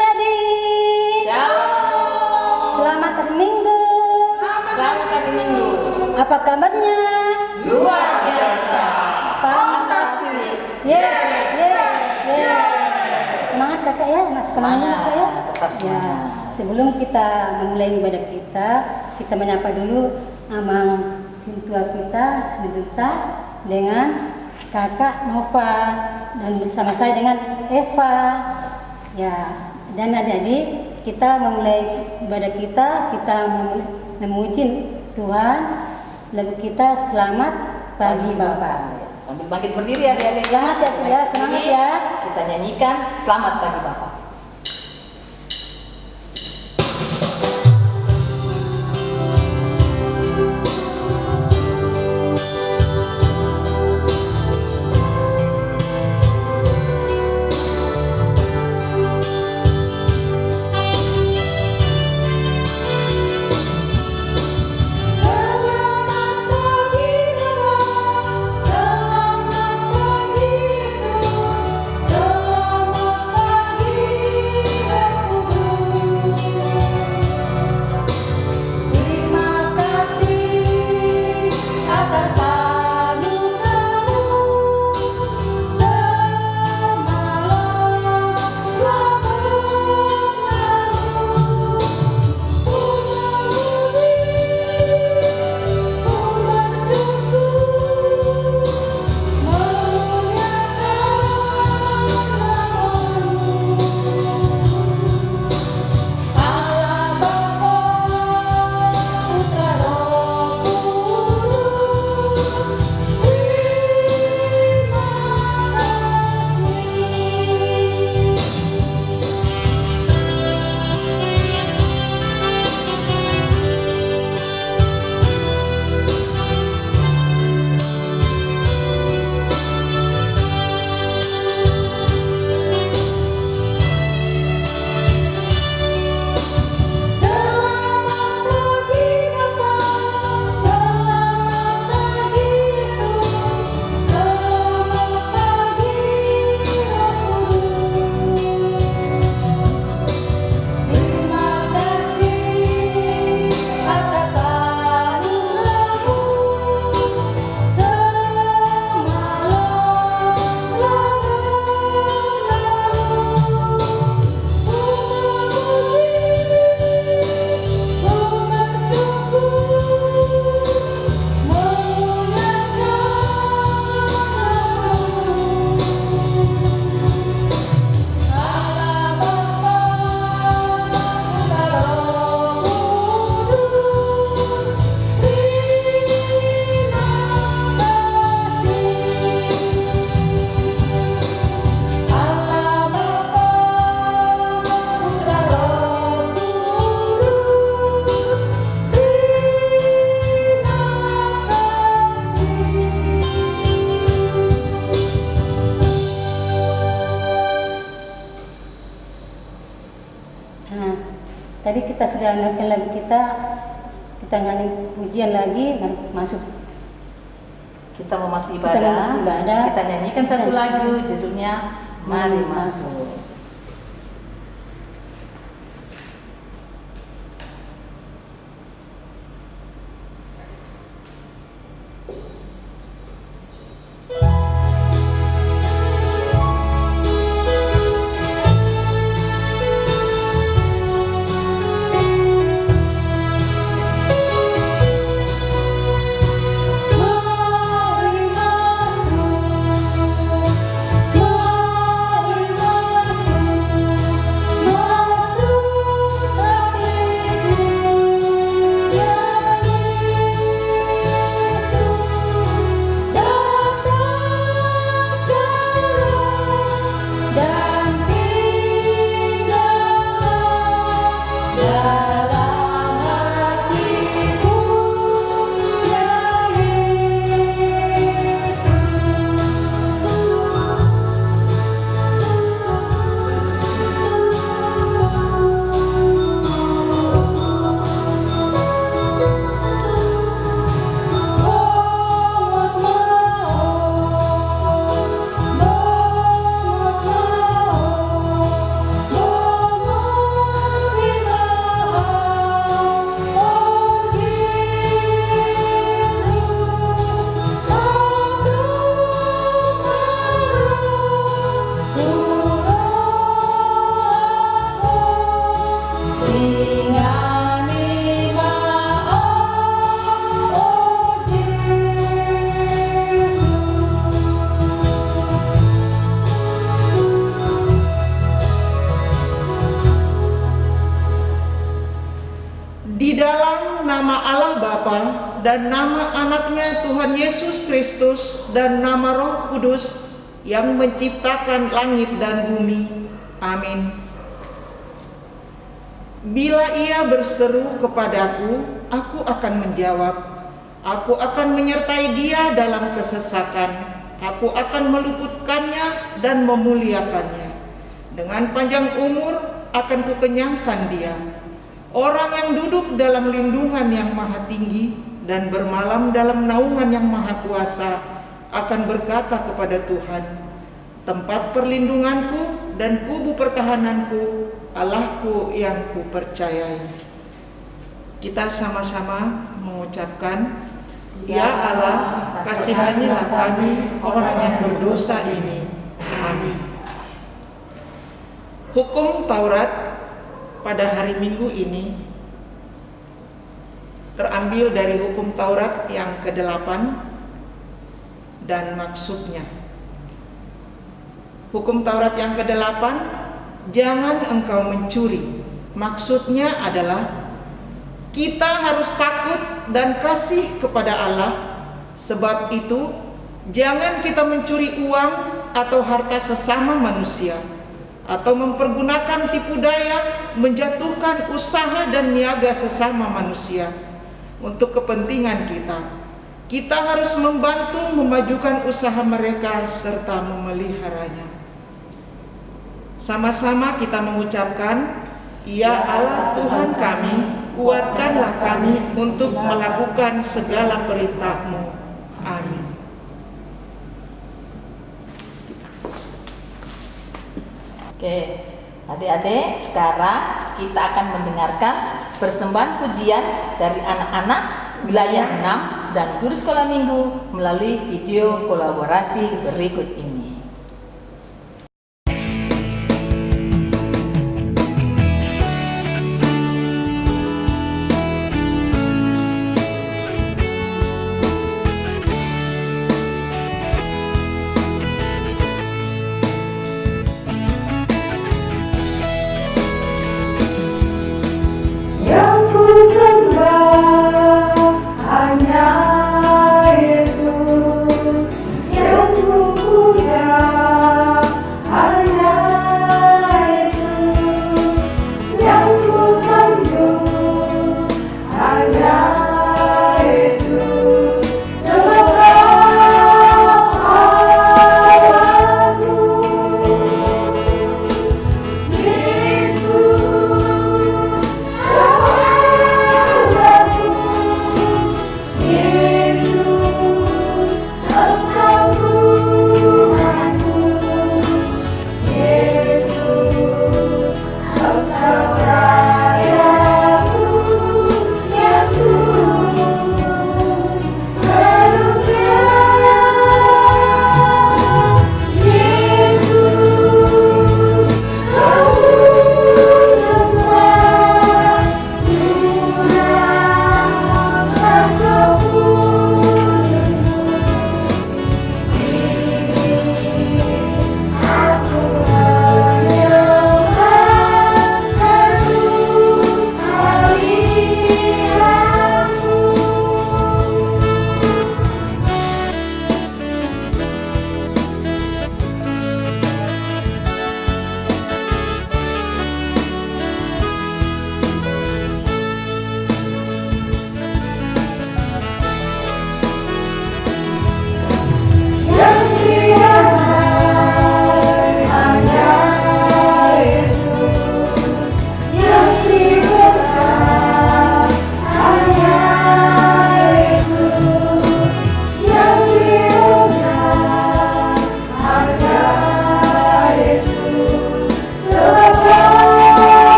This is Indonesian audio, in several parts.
adik-adik. Shalom. Selamat hari Minggu. Selamat hari Minggu. Apa kabarnya? Luar biasa. Fantastis. Yes. Semangat kakak ya, masih semangat kakak ya. Tetap semangat. Ya, sebelum kita memulai ibadah kita menyapa dulu amang tua kita sebentar dengan kakak Nova dan bersama saya dengan Eva. Ya, dan adik-adik kita memulai ibadah kita memuji Tuhan. Lagu kita Selamat Pagi Bapak. Sambil bangkit berdiri adik-adik. Selamat ya, semangat ya. Kita nyanyikan Selamat Pagi Bapak. Tadi kita sudah dengarkan lagu kita nyanyi pujian lagi, masuk. Kita mau masuk Kita mau masuk ibadah. Kita nyanyikan satu lagu judulnya Mari Masuk. Mari masuk, dalam nama Allah Bapa dan nama anaknya Tuhan Yesus Kristus dan nama Roh Kudus yang menciptakan langit dan bumi. Amin. Bila ia berseru kepadaku, aku akan menjawab. Aku akan menyertai dia dalam kesesakan. Aku akan meluputkannya dan memuliakannya. Dengan panjang umur akan kukenyangkan dia. Orang yang duduk dalam lindungan yang maha tinggi dan bermalam dalam naungan yang maha kuasa akan berkata kepada Tuhan, tempat perlindunganku dan kubu pertahananku, Allahku yang kupercayai. Kita sama-sama mengucapkan, Ya Allah, kasihanilah kami orang yang berdosa ini. Amin. Hukum Taurat pada hari Minggu ini terambil dari hukum Taurat yang ke-8 dan maksudnya. Hukum Taurat yang ke-8, jangan engkau mencuri. Maksudnya adalah kita harus takut dan kasih kepada Allah. Sebab itu, jangan kita mencuri uang atau harta sesama manusia, atau mempergunakan tipu daya, menjatuhkan usaha dan niaga sesama manusia untuk kepentingan kita. Kita harus membantu memajukan usaha mereka serta memeliharanya. Sama-sama kita mengucapkan, Ya Allah Tuhan kami, kuatkanlah kami untuk melakukan segala perintah-Mu. Amin. Oke, adik-adik, sekarang kita akan mendengarkan persembahan pujian dari anak-anak wilayah 6 dan guru sekolah minggu melalui video kolaborasi berikut ini.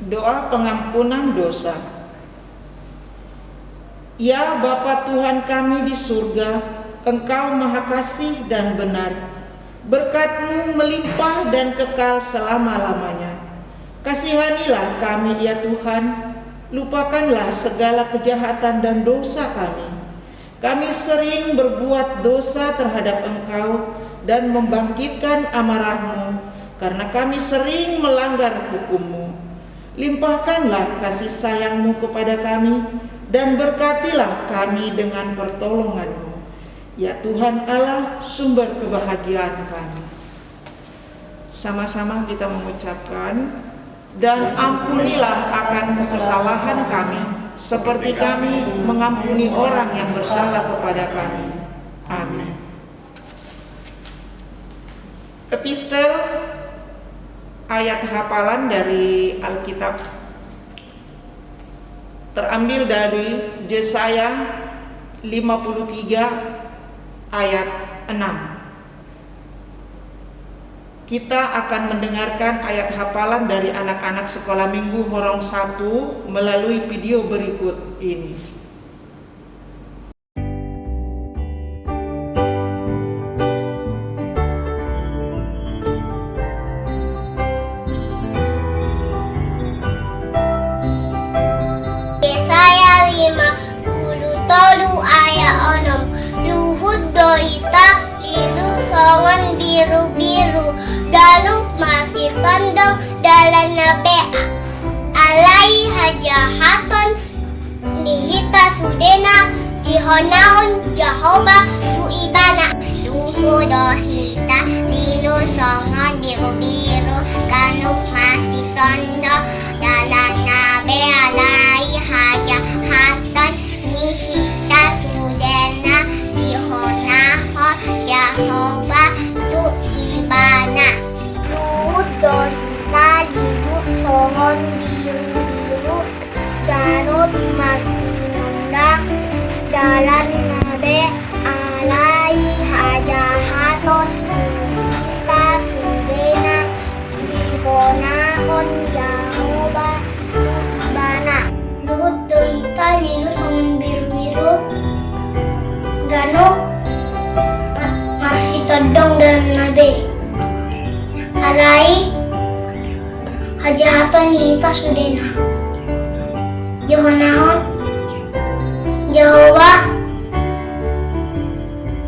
Doa pengampunan dosa. Ya Bapa Tuhan kami di surga, Engkau Maha Kasih dan benar. Berkat-Mu melimpah dan kekal selama-lamanya. Kasihanilah kami ya Tuhan, lupakanlah segala kejahatan dan dosa kami. Kami sering berbuat dosa terhadap Engkau dan membangkitkan amarah-Mu, karena kami sering melanggar hukum-Mu. Limpahkanlah kasih sayang-Mu kepada kami, dan berkatilah kami dengan pertolongan-Mu. Ya Tuhan Allah, sumber kebahagiaan kami. Sama-sama kita mengucapkan, dan ampunilah akan kesalahan kami, seperti kami mengampuni orang yang bersalah kepada kami. Amin. Epistel ayat hafalan dari Alkitab terambil dari Yesaya 53 ayat 6. Kita akan mendengarkan ayat hafalan dari anak-anak sekolah minggu Horong 1 melalui video berikut ini. Yesaya 53 ayat 6. Luhut doita itu songon biru-biru, galuk masih tondong dalam nabe alai hajahaton dihita sudena dihonaun Jehovah tuibana. Luhut doita itu songon biru-biru, galuk masih tondong dalam nabe alai hajahaton dihita sudena dihonahon Jehovah tuibana. Luhut dosa duduk songon biru-biru, garut masih nundang jalan nabe alai hajahaton kita sudena dihonahon Jehovah tuibana. Luhut dosa duduk songon biru-biru, garut masih todong dalam nabe alai hajahaton kita sudena Yohanahon Jehovah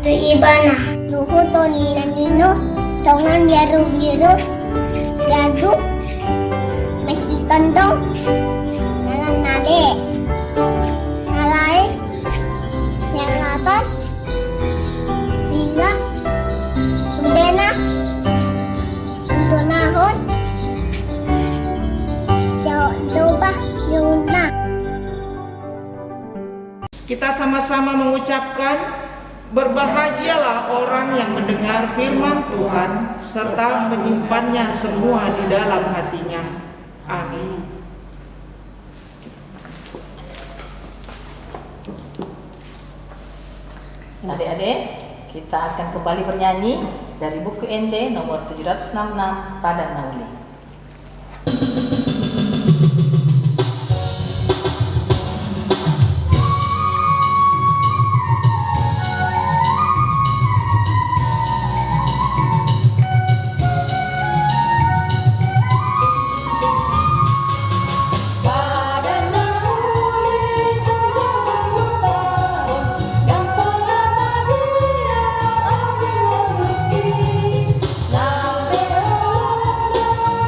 tuibana. Luhut nina nino tongan biru-biru, gaduh masih tondong dalam nabe alai hajahaton kita sudena dihonahon Jehovah Yuna. Kita sama-sama mengucapkan, berbahagialah orang yang mendengar firman Tuhan serta menyimpannya semua di dalam hatinya. Amin. Adik-adik, kita akan kembali bernyanyi dari buku ND nomor 766 Padan Mauli. Nabe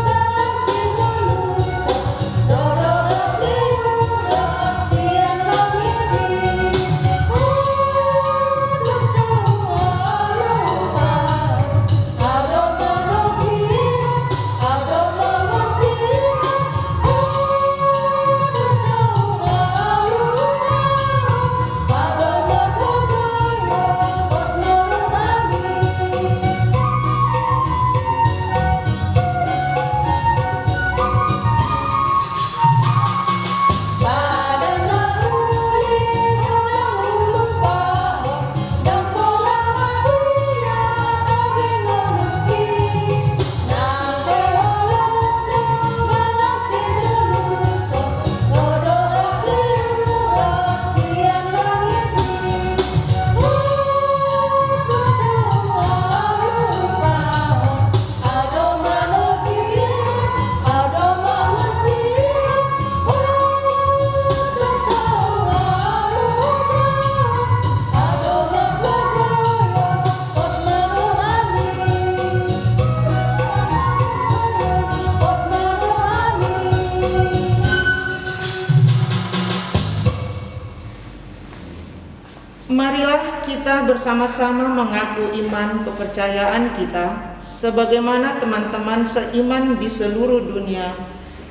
Marilah kita bersama-sama mengaku iman kepercayaan kita sebagaimana teman-teman seiman di seluruh dunia.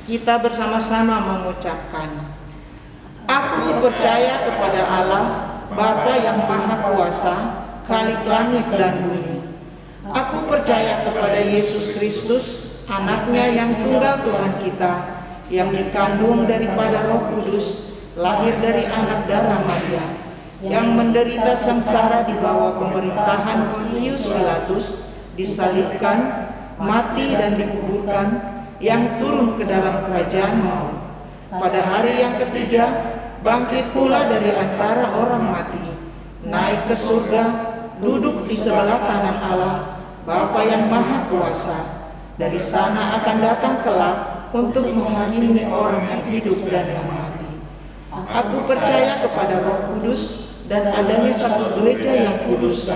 Kita bersama-sama mengucapkan, Aku percaya kepada Allah, Bapa yang Maha Kuasa, Khalik langit dan bumi. Aku percaya kepada Yesus Kristus, Anaknya yang tunggal Tuhan kita, yang dikandung daripada Roh Kudus, lahir dari anak darah Maria, yang menderita sengsara di bawah pemerintahan Pontius Pilatus, disalibkan, mati dan dikuburkan, yang turun ke dalam kerajaan maut. Pada hari yang ketiga, bangkit pula dari antara orang mati, naik ke surga, duduk di sebelah kanan Allah, Bapa yang Maha Kuasa. Dari sana akan datang kelak untuk menghakimi orang yang hidup dan yang mati. Aku percaya kepada Roh Kudus dan adanya satu gereja yang kudus,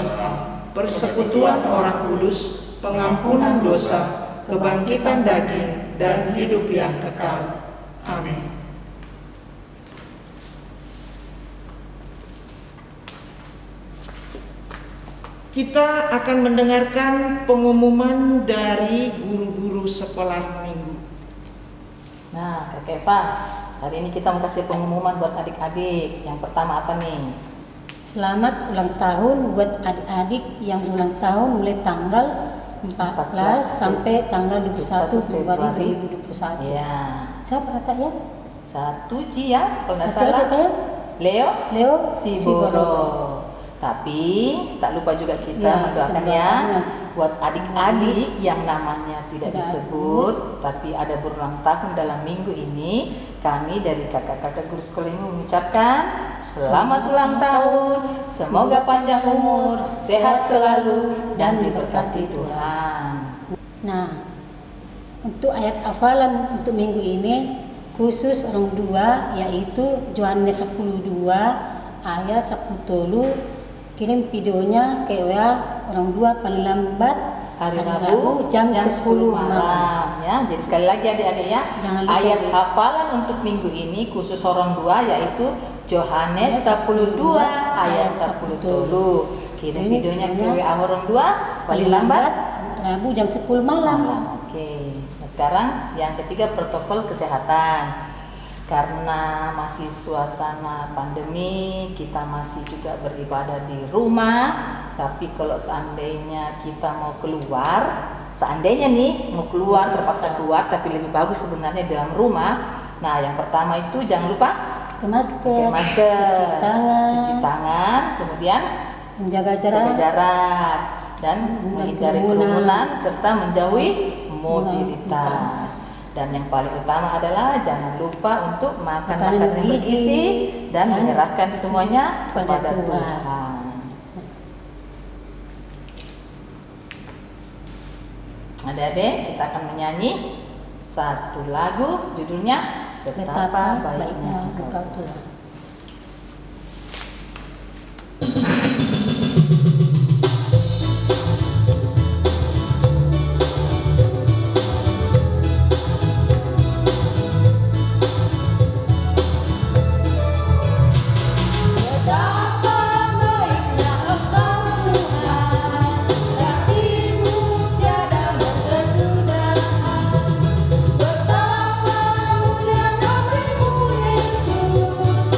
persekutuan orang kudus, pengampunan dosa, kebangkitan daging, dan hidup yang kekal. Amin. Kita akan mendengarkan pengumuman dari guru-guru sekolah minggu. Nah, Kak Eva, hari ini kita mau kasih pengumuman buat adik-adik. Yang pertama apa nih? Selamat ulang tahun buat adik-adik yang ulang tahun mulai tanggal 14 sampai tanggal 21 Februari 2021. Ya. Siapa kakak ya? Satu Ji ya, kalau nggak Satu salah. aja ya? Leo Siboro. Siboro. Tapi tak lupa juga kita Ya, mendoakan kita ya doakan. buat adik-adik yang namanya tidak disebut tapi ada berulang tahun dalam minggu ini. Kami dari kakak-kakak guru sekolah ini mengucapkan selamat ulang tahun, semoga panjang umur, sehat selalu dan diberkati Tuhan. Nah, untuk ayat hafalan untuk minggu ini khusus orang dua, yaitu Yohanes 10:2 ayat 10. Kirim videonya ke WA orang dua paling lambat Hari Rabu jam 10 malam ya. Jadi sekali lagi adik-adik ya, Jangan lupa ayat ya. hafalan untuk minggu ini khusus orang dua yaitu Yohanes 10:2 ayat 10. Kirim videonya ke WA orang dua paling lambat Rabu jam 10 malam. Oke. Nah, sekarang yang ketiga protokol kesehatan. Karena masih suasana pandemi, kita masih juga beribadah di rumah. Tapi kalau seandainya kita mau keluar, seandainya nih mau keluar, terpaksa keluar, tapi lebih bagus sebenarnya dalam rumah. Nah, yang pertama itu jangan lupa Pakai masker, cuci tangan, kemudian menjaga jaga jarak, jarak dan menghindari kerumunan serta menjauhi mobilitas. Dan yang paling utama adalah jangan lupa untuk makan makanan yang bergizi dan menyerahkan semuanya kepada Tuhan. Adik-adik, kita akan menyanyi satu lagu judulnya Betapa Baiknya Engkau. Tuhan. Betapa mulia kasih-Mu Yesus.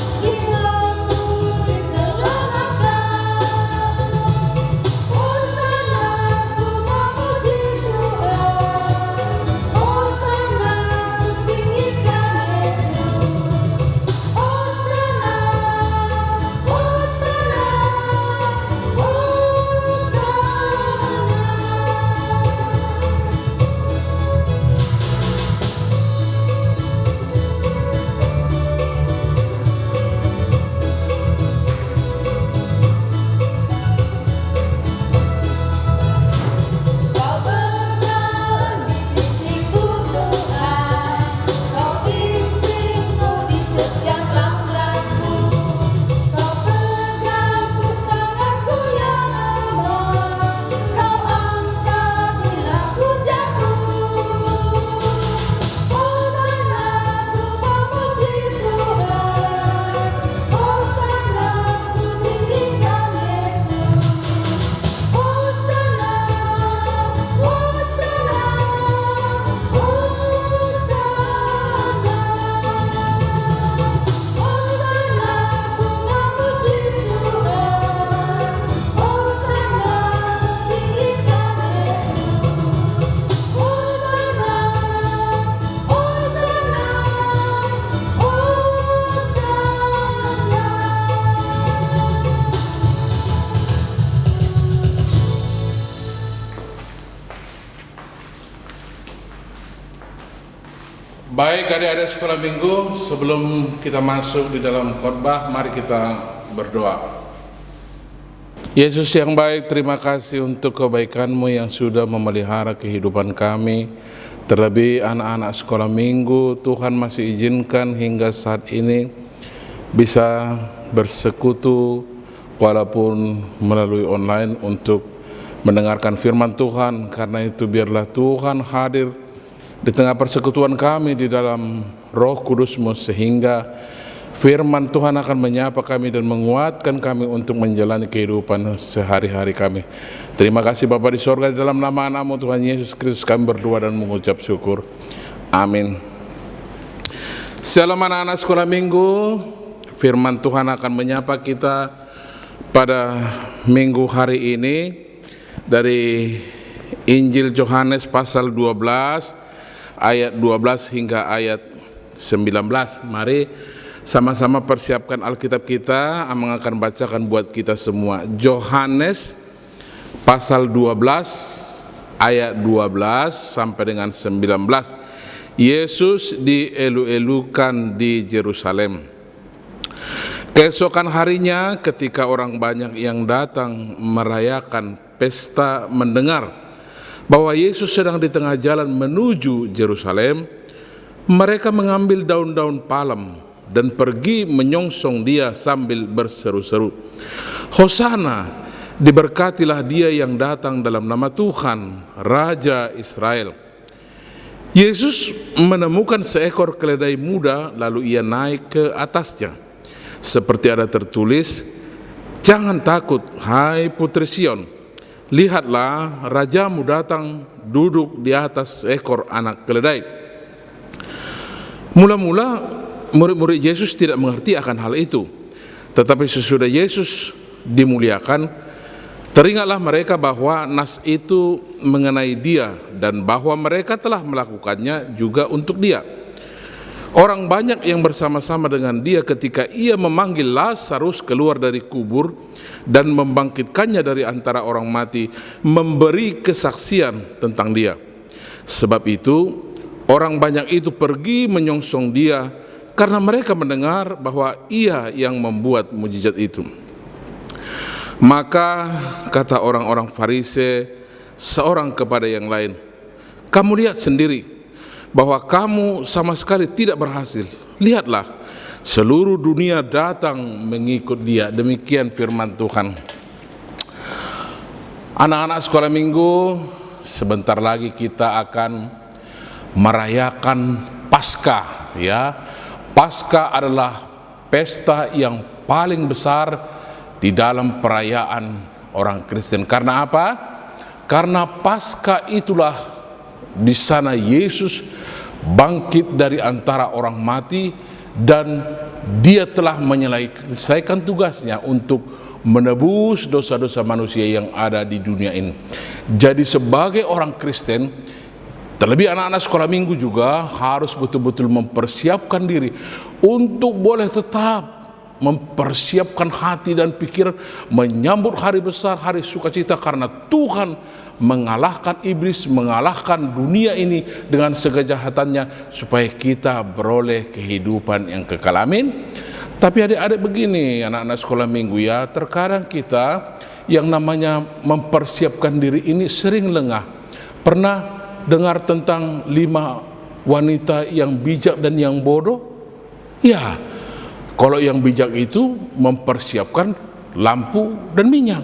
Baik adik-adik sekolah minggu, sebelum kita masuk di dalam khotbah, mari kita berdoa. Yesus yang baik, terima kasih untuk kebaikan-Mu yang sudah memelihara kehidupan kami. Terlebih anak-anak sekolah minggu, Tuhan masih izinkan hingga saat ini bisa bersekutu walaupun melalui online untuk mendengarkan firman Tuhan. Karena itu biarlah Tuhan hadir di tengah persekutuan kami di dalam Roh Kudus-Mu, sehingga firman Tuhan akan menyapa kami dan menguatkan kami untuk menjalani kehidupan sehari-hari kami. Terima kasih Bapa di sorga, di dalam nama Anak-Mu Tuhan Yesus Kristus kami berdoa dan mengucap syukur. Amin. Shalom anak-anak sekolah minggu. Firman Tuhan akan menyapa kita pada minggu hari ini dari Injil Yohanes pasal 12 ayat 12 hingga ayat 19. Mari sama-sama persiapkan Alkitab kita, Amang akan bacakan buat kita semua. Yohanes pasal 12 ayat 12 sampai dengan 19. Yesus dielu-elukan di Yerusalem. Keesokan harinya ketika orang banyak yang datang merayakan pesta mendengar bahwa Yesus sedang di tengah jalan menuju Yerusalem, mereka mengambil daun-daun palem dan pergi menyongsong dia sambil berseru-seru, Hosana, diberkatilah dia yang datang dalam nama Tuhan, Raja Israel. Yesus menemukan seekor keledai muda, lalu ia naik ke atasnya. Seperti ada tertulis, jangan takut, hai Putri Sion. Lihatlah, rajamu datang duduk di atas seekor anak keledai. Mula-mula murid-murid Yesus tidak mengerti akan hal itu. Tetapi sesudah Yesus dimuliakan, teringatlah mereka bahwa nas itu mengenai dia dan bahwa mereka telah melakukannya juga untuk dia. Orang banyak yang bersama-sama dengan dia ketika ia memanggil Lazarus keluar dari kubur dan membangkitkannya dari antara orang mati, memberi kesaksian tentang dia. Sebab itu orang banyak itu pergi menyongsong dia karena mereka mendengar bahwa ia yang membuat mujizat itu. Maka kata orang-orang Farisi seorang kepada yang lain, kamu lihat sendiri bahwa kamu sama sekali tidak berhasil. Lihatlah, seluruh dunia datang mengikut dia. Demikian firman Tuhan. Anak-anak sekolah minggu, sebentar lagi kita akan merayakan Paskah, ya. Paskah adalah pesta yang paling besar di dalam perayaan orang Kristen. Karena apa? Karena Paskah itulah di sana Yesus bangkit dari antara orang mati dan dia telah menyelesaikan tugasnya untuk menebus dosa-dosa manusia yang ada di dunia ini. Jadi sebagai orang Kristen, terlebih anak-anak sekolah minggu juga harus betul-betul mempersiapkan diri untuk boleh tetap mempersiapkan hati dan pikiran menyambut hari besar, hari sukacita, karena Tuhan mengalahkan iblis, mengalahkan dunia ini dengan kejahatannya supaya kita beroleh kehidupan yang kekal. Amin. Tapi adik-adik begini, anak-anak sekolah minggu, ya, terkadang kita yang namanya mempersiapkan diri ini sering lengah. Pernah dengar tentang 5 wanita yang bijak dan yang bodoh? Ya, kalau yang bijak itu mempersiapkan lampu dan minyak.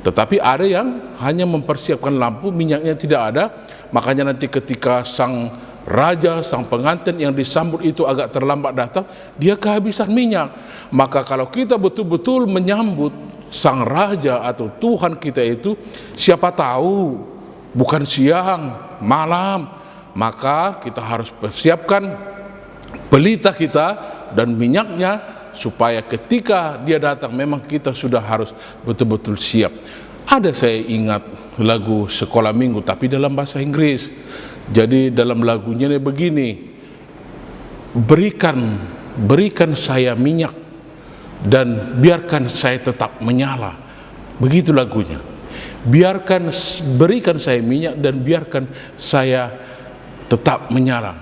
Tetapi ada yang hanya mempersiapkan lampu, minyaknya tidak ada. Makanya nanti ketika sang raja, sang pengantin yang disambut itu agak terlambat datang, dia kehabisan minyak. Maka kalau kita betul-betul menyambut sang raja atau Tuhan kita itu, siapa tahu bukan siang, malam, maka kita harus persiapkan pelita kita dan minyaknya, supaya ketika dia datang memang kita sudah harus betul-betul siap. Ada, saya ingat lagu sekolah minggu tapi dalam bahasa Inggris. Jadi dalam lagunya ini begini, berikan saya minyak dan biarkan saya tetap menyala. Begitu lagunya. Berikan saya minyak dan biarkan saya tetap menyala.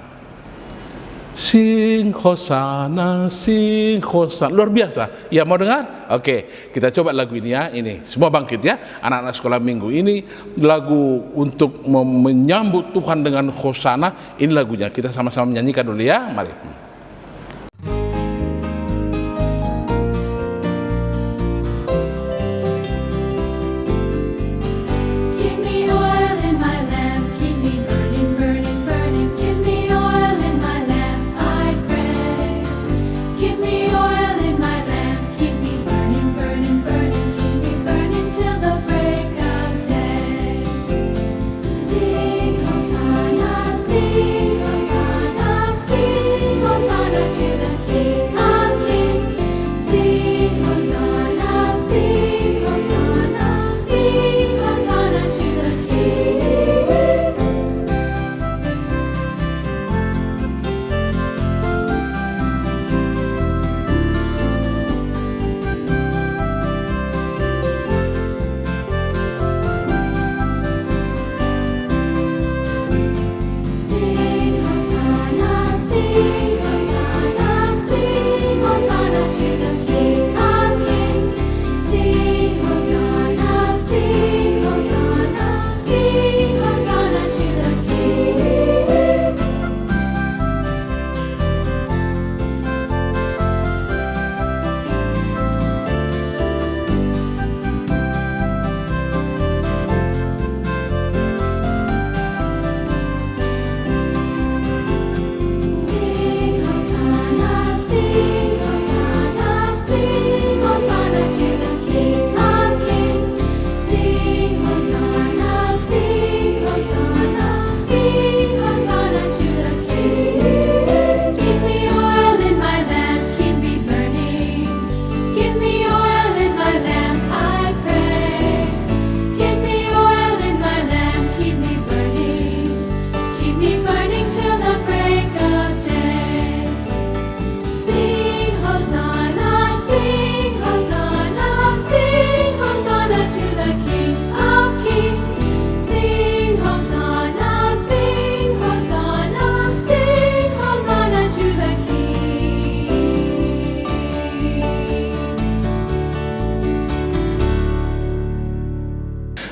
Sing Hosana, sing Hosana. Luar biasa. Ya, mau dengar? Oke, kita coba lagu ini ya. Ini semua bangkit ya. Anak-anak sekolah minggu ini lagu untuk menyambut Tuhan dengan Hosana. Ini lagunya. Kita sama-sama menyanyikan dulu ya. Mari.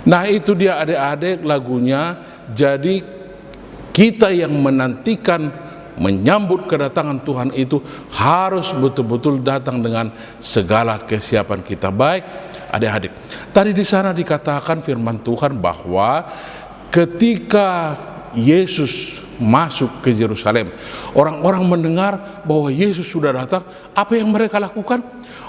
Nah, itu dia adik-adik lagunya. Jadi kita yang menantikan menyambut kedatangan Tuhan itu harus betul-betul datang dengan segala kesiapan kita. Baik adik-adik, tadi di sana dikatakan firman Tuhan bahwa ketika Yesus masuk ke Yerusalem, orang-orang mendengar bahwa Yesus sudah datang. Apa yang mereka lakukan?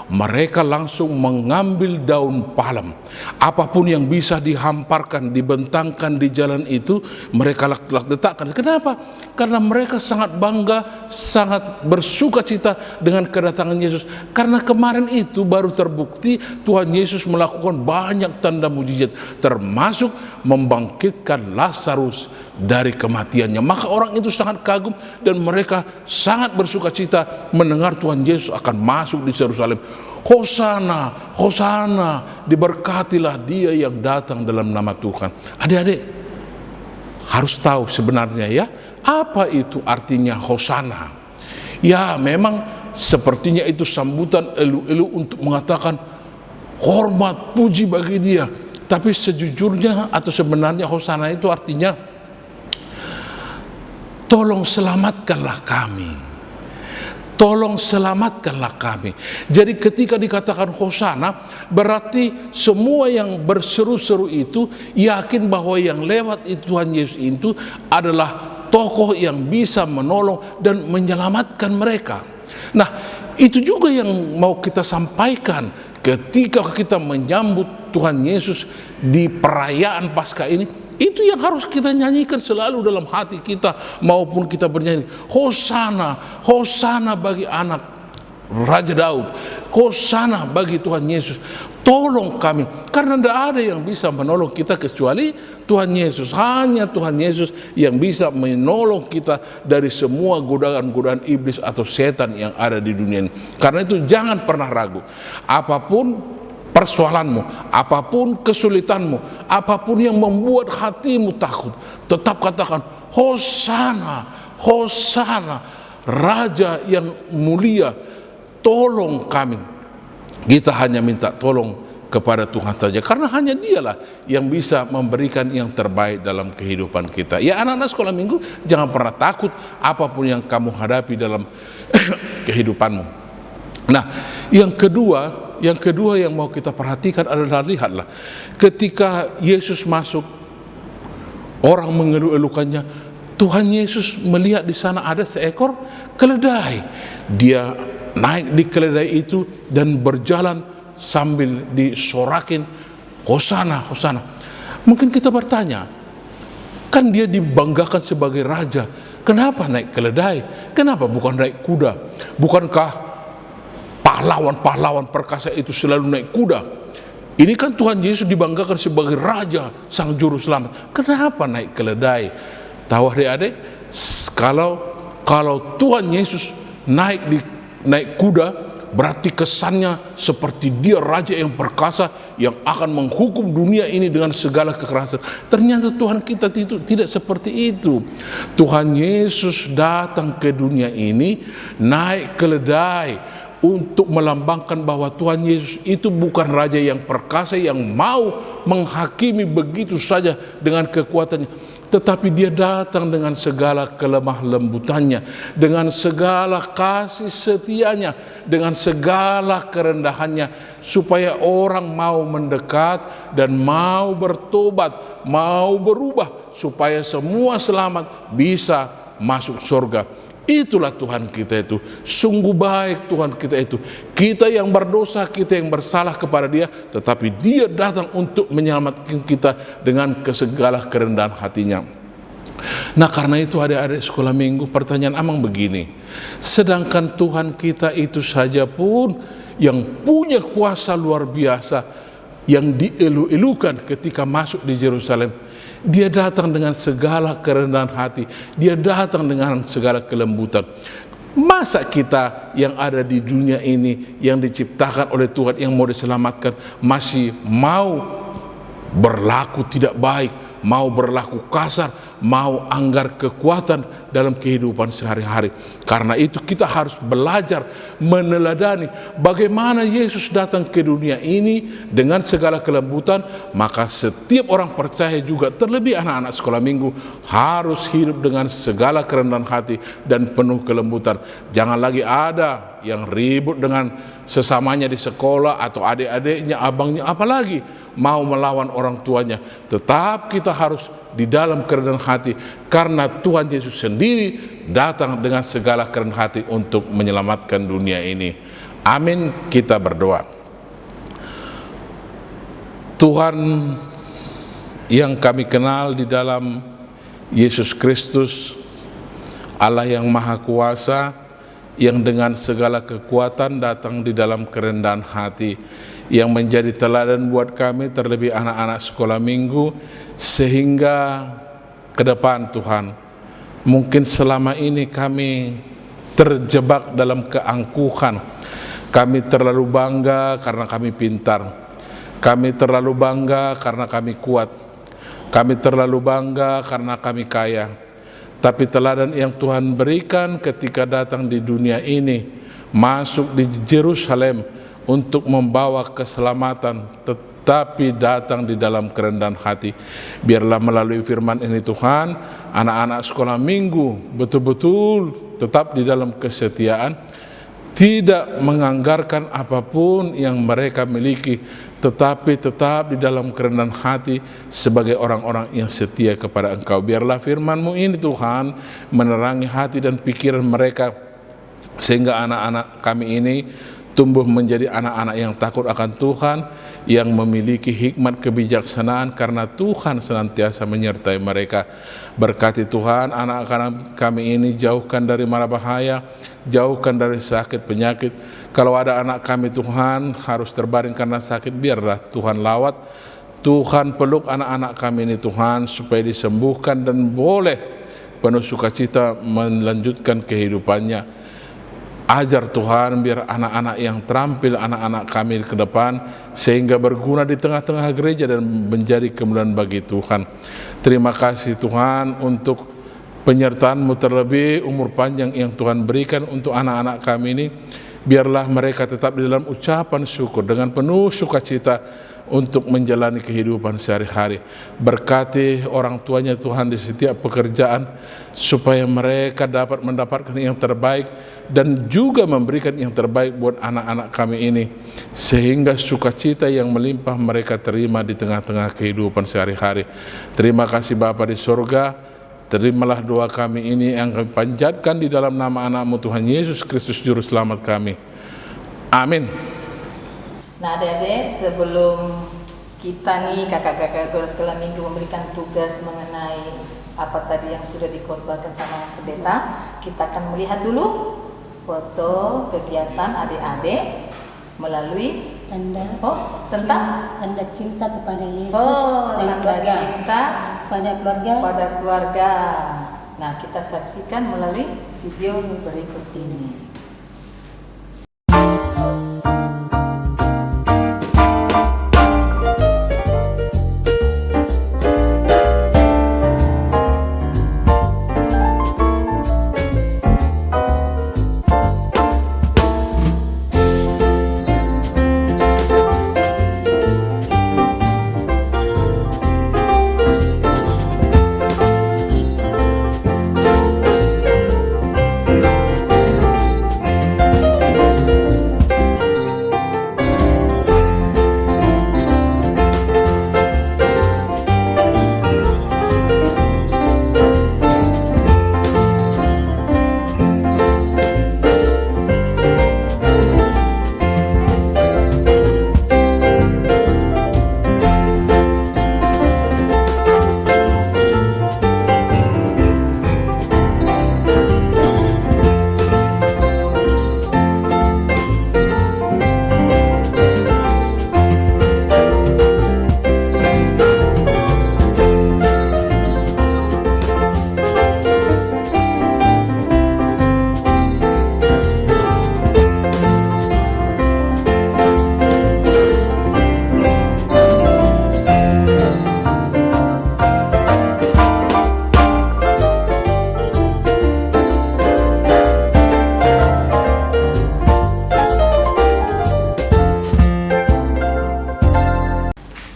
Mereka langsung mengambil daun palem. Apapun yang bisa dihamparkan, dibentangkan di jalan itu, mereka letakkan. Kenapa? Karena mereka sangat bangga, sangat bersuka cita dengan kedatangan Yesus. Karena kemarin itu baru terbukti Tuhan Yesus melakukan banyak tanda mujizat, termasuk membangkitkan Lazarus dari kematiannya. Maka orang itu sangat kagum dan mereka sangat bersuka cita mendengar Tuhan Yesus akan masuk di Yerusalem. Hosana, Hosana, diberkatilah dia yang datang dalam nama Tuhan. Adik-adik harus tahu sebenarnya ya, apa itu artinya Hosana. Ya, memang sepertinya itu sambutan elu-elu untuk mengatakan hormat puji bagi dia. Tapi sejujurnya atau sebenarnya Hosana itu artinya tolong selamatkanlah kami. Tolong selamatkanlah kami. Jadi ketika dikatakan Hosana, berarti semua yang berseru-seru itu yakin bahwa yang lewat itu Tuhan Yesus itu adalah tokoh yang bisa menolong dan menyelamatkan mereka. Nah, itu juga yang mau kita sampaikan ketika kita menyambut Tuhan Yesus di perayaan Paskah ini. Itu yang harus kita nyanyikan selalu dalam hati kita maupun kita bernyanyi. Hosana, Hosana bagi anak Raja Daud. Hosana bagi Tuhan Yesus. Tolong kami. Karena tidak ada yang bisa menolong kita kecuali Tuhan Yesus. Hanya Tuhan Yesus yang bisa menolong kita dari semua godaan-godaan iblis atau setan yang ada di dunia ini. Karena itu jangan pernah ragu. Apapun persoalanmu, apapun kesulitanmu, apapun yang membuat hatimu takut, tetap katakan Hosana, Hosana. Raja yang mulia, tolong kami. Kita hanya minta tolong kepada Tuhan saja, karena hanya Dialah yang bisa memberikan yang terbaik dalam kehidupan kita. Ya, anak-anak sekolah minggu, jangan pernah takut apapun yang kamu hadapi dalam kehidupanmu. Nah, yang kedua yang mau kita perhatikan adalah, lihatlah, ketika Yesus masuk, orang mengeluh-elukannya, Tuhan Yesus melihat di sana ada seekor keledai. Dia naik di keledai itu dan berjalan sambil disorakin, Hosana, Hosana. Mungkin kita bertanya, kan dia dibanggakan sebagai raja, kenapa naik keledai? Kenapa bukan naik kuda? Bukankah pahlawan-pahlawan perkasa itu selalu naik kuda? Ini kan Tuhan Yesus dibanggakan sebagai raja, sang juru selamat. Kenapa naik keledai? Tahu adik-adik, kalau Tuhan Yesus naik kuda, berarti kesannya seperti Dia raja yang perkasa yang akan menghukum dunia ini dengan segala kekerasan. Ternyata Tuhan kita itu tidak seperti itu. Tuhan Yesus datang ke dunia ini naik keledai untuk melambangkan bahwa Tuhan Yesus itu bukan raja yang perkasa yang mau menghakimi begitu saja dengan kekuatannya, tetapi Dia datang dengan segala kelemah lembutannya, dengan segala kasih setianya, dengan segala kerendahannya, supaya orang mau mendekat dan mau bertobat, mau berubah, supaya semua selamat bisa masuk surga. Itulah Tuhan kita itu. Sungguh baik Tuhan kita itu. Kita yang berdosa, kita yang bersalah kepada Dia, tetapi Dia datang untuk menyelamatkan kita dengan segala kerendahan hatinya. Nah, karena itu adik-adik sekolah minggu, pertanyaan Amang begini, sedangkan Tuhan kita itu saja pun yang punya kuasa luar biasa, yang dielu-elukan ketika masuk di Yerusalem, Dia datang dengan segala kerendahan hati, Dia datang dengan segala kelembutan. Masa kita yang ada di dunia ini, yang diciptakan oleh Tuhan, yang mau diselamatkan, masih mau berlaku tidak baik, mau berlaku kasar, mau anggar kekuatan dalam kehidupan sehari-hari? Karena itu kita harus belajar meneladani bagaimana Yesus datang ke dunia ini dengan segala kelembutan. Maka setiap orang percaya juga, terlebih anak-anak sekolah minggu, harus hidup dengan segala kerendahan hati dan penuh kelembutan. Jangan lagi ada yang ribut dengan sesamanya di sekolah atau adik-adiknya, abangnya, apalagi mau melawan orang tuanya. Tetap kita harus di dalam kerendahan hati, karena Tuhan Yesus sendiri datang dengan segala kerendahan hati untuk menyelamatkan dunia ini. Amin. Kita berdoa. Tuhan yang kami kenal di dalam Yesus Kristus, Allah yang Maha Kuasa, yang dengan segala kekuatan datang di dalam kerendahan hati, yang menjadi teladan buat kami, terlebih anak-anak sekolah minggu, sehingga ke depan Tuhan, mungkin selama ini kami terjebak dalam keangkuhan. Kami terlalu bangga karena kami pintar, kami terlalu bangga karena kami kuat, kami terlalu bangga karena kami kaya. Tapi teladan yang Tuhan berikan ketika datang di dunia ini, masuk di Yerusalem untuk membawa keselamatan, tetapi datang di dalam kerendahan hati. Biarlah melalui firman ini Tuhan, anak-anak sekolah minggu betul-betul tetap di dalam kesetiaan, tidak menganggarkan apapun yang mereka miliki, tetapi tetap di dalam kerendahan hati sebagai orang-orang yang setia kepada Engkau. Biarlah firman-Mu ini Tuhan menerangi hati dan pikiran mereka, sehingga anak-anak kami ini tumbuh menjadi anak-anak yang takut akan Tuhan, yang memiliki hikmat kebijaksanaan, karena Tuhan senantiasa menyertai mereka. Berkati Tuhan anak-anak kami ini, jauhkan dari mara bahaya, jauhkan dari sakit penyakit. Kalau ada anak kami Tuhan harus terbaring karena sakit, biarlah Tuhan lawat, Tuhan peluk anak-anak kami ini Tuhan, supaya disembuhkan dan boleh penuh sukacita melanjutkan kehidupannya. Ajar Tuhan, biar anak-anak yang terampil, anak-anak kami ke depan, sehingga berguna di tengah-tengah gereja dan menjadi kemuliaan bagi Tuhan. Terima kasih Tuhan untuk penyertaan-Mu, terlebih umur panjang yang Tuhan berikan untuk anak-anak kami ini. Biarlah mereka tetap di dalam ucapan syukur dengan penuh sukacita untuk menjalani kehidupan sehari-hari. Berkati orang tuanya Tuhan di setiap pekerjaan, supaya mereka dapat mendapatkan yang terbaik dan juga memberikan yang terbaik buat anak-anak kami ini, sehingga sukacita yang melimpah mereka terima di tengah-tengah kehidupan sehari-hari. Terima kasih Bapa di surga. Terimalah doa kami ini yang kami panjatkan di dalam nama anak-Mu Tuhan Yesus Kristus Juru Selamat kami. Amin. Nah adik-adik, sebelum kita nih kakak-kakak Guru Sekolah Minggu memberikan tugas mengenai apa tadi yang sudah dikhotbahkan sama pendeta, kita akan melihat dulu foto kegiatan adik-adik melalui tanda cinta kepada Yesus dan tanda keluarga. cinta pada keluarga. Nah, kita saksikan melalui video berikut ini.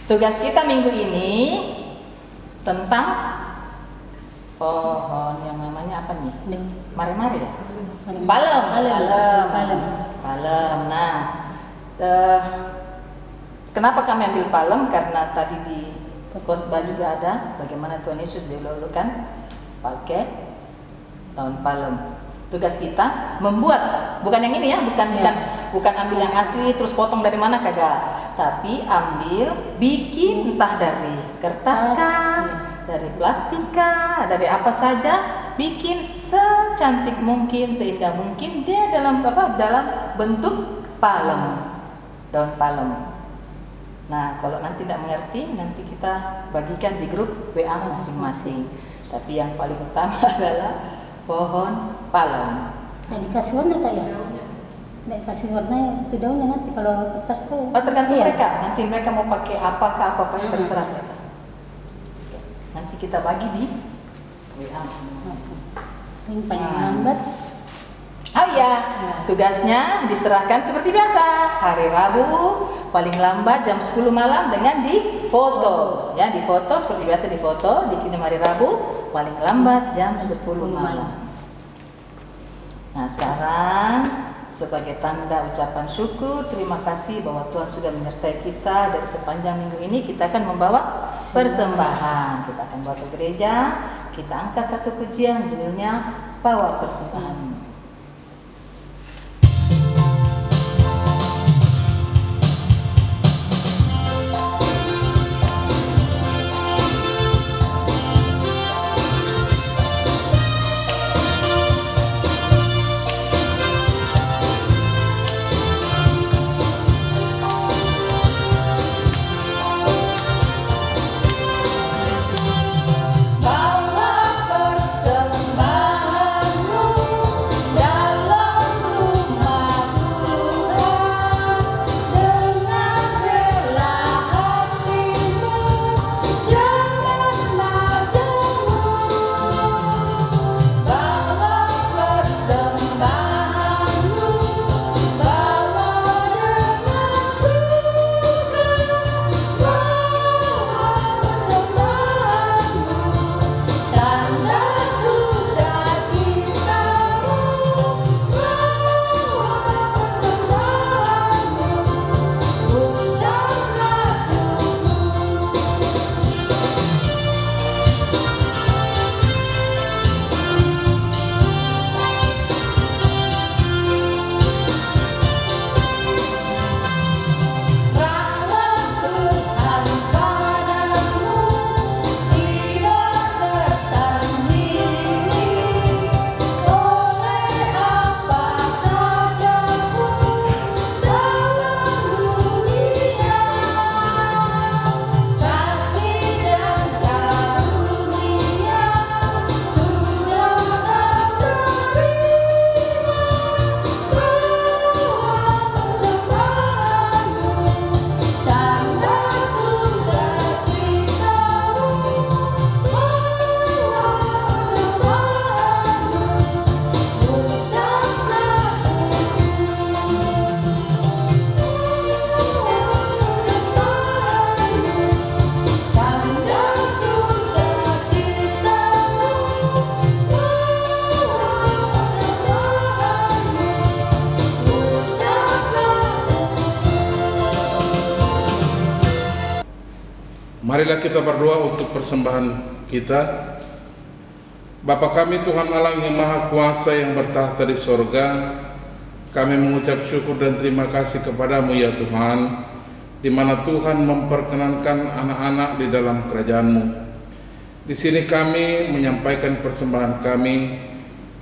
Tugas kita minggu ini tentang pohon yang namanya apa nih? Mare-mare ya? Palem. Nah, kenapa kami ambil palem? Karena tadi di khotbah juga ada bagaimana Tuhan Yesus dilulukan pakai daun palem. Tugas kita membuat, bukan yang ini ya, bukan ambil yang asli terus potong dari mana, kagak. Tapi bikin entah dari kertas kah, dari plastik kah, dari apa saja, bikin secantik mungkin, seindah mungkin dia dalam bentuk palem, daun palem. Nah, kalau nanti tidak mengerti, nanti kita bagikan di grup WA masing-masing. Tapi yang paling utama adalah pohon palem. Nah, dikasih warna Kak ya? Nggak kasih warna itu daunnya nanti kalau kertas tuh. Tergantung mereka. Nanti mereka mau pakai apakah terserah mereka. Nanti kita bagi di WA. Yang paling lambat. Oh iya, tugasnya diserahkan seperti biasa. Hari Rabu paling lambat jam 10 malam dengan difoto. Ya, difoto seperti biasa, difoto, dikirim hari Rabu paling lambat jam 10 malam. Nah, sekarang sebagai tanda ucapan syukur, terima kasih bahwa Tuhan sudah menyertai kita dari sepanjang minggu ini. Kita akan membawa persembahan. Kita akan bawa ke gereja. Kita angkat satu pujian, judulnya Bawa Persembahan. Bawa persembahanmu Marilah kita berdoa untuk persembahan kita. Bapa kami Tuhan Allah yang Maha Kuasa yang bertahta di sorga, kami mengucap syukur dan terima kasih kepadamu ya Tuhan, di mana Tuhan memperkenankan anak-anak di dalam kerajaan-Mu. Di sini kami menyampaikan persembahan kami,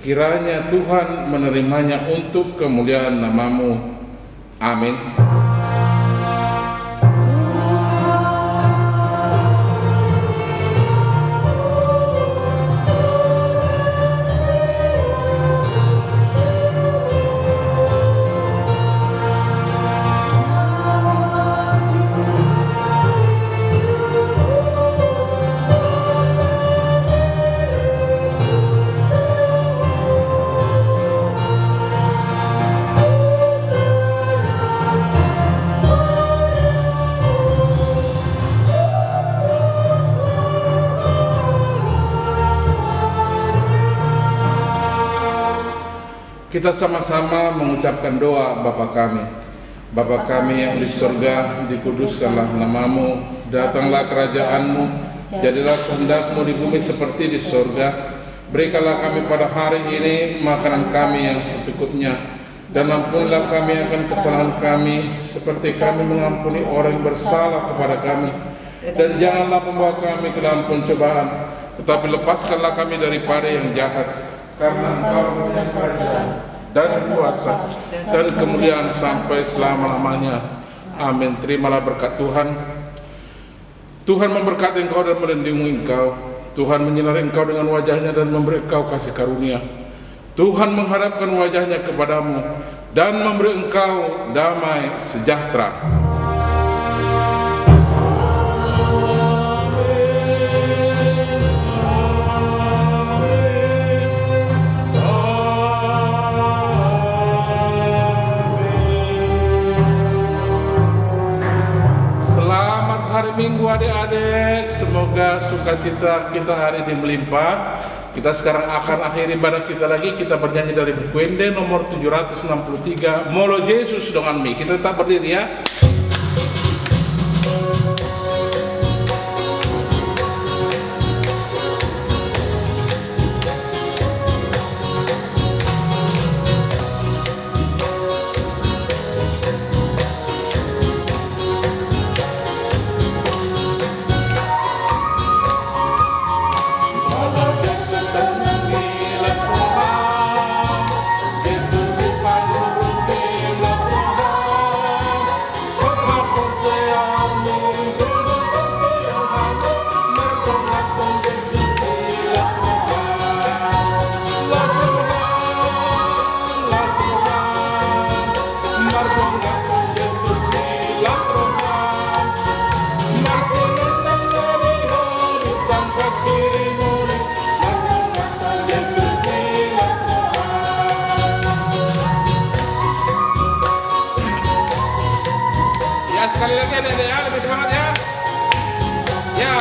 kiranya Tuhan menerimanya untuk kemuliaan nama-Mu. Amin. Kita sama-sama mengucapkan doa Bapa kami. Bapa kami yang di surga, dikuduskanlah nama-Mu, datanglah kerajaan-Mu, jadilah kehendak-Mu di bumi seperti di surga. Berikanlah kami pada hari ini makanan kami yang secukupnya, dan ampunilah kami akan kesalahan kami, seperti kami mengampuni orang yang bersalah kepada kami. Dan janganlah membawa kami ke dalam pencobaan, tetapi lepaskanlah kami daripada yang jahat. Karena Engkau punya kerajaan dan kuasa dan kemuliaan sampai selama-lamanya. Amin. Terimalah berkat Tuhan. Tuhan memberkati engkau dan melindungi engkau. Tuhan menyinari engkau dengan wajahnya dan memberi engkau kasih karunia. Tuhan menghadapkan wajahnya kepadamu dan memberi engkau damai sejahtera. Hari Minggu adik-adik, semoga sukacita kita hari ini melimpah. Kita sekarang akan akhiri ibadah kita lagi. Kita bernyanyi dari buku Ende nomor 763, Molo Yesus dengan mi. Kita tetap berdiri ya. Sekali lagi ada lebih semangat ya. Ya.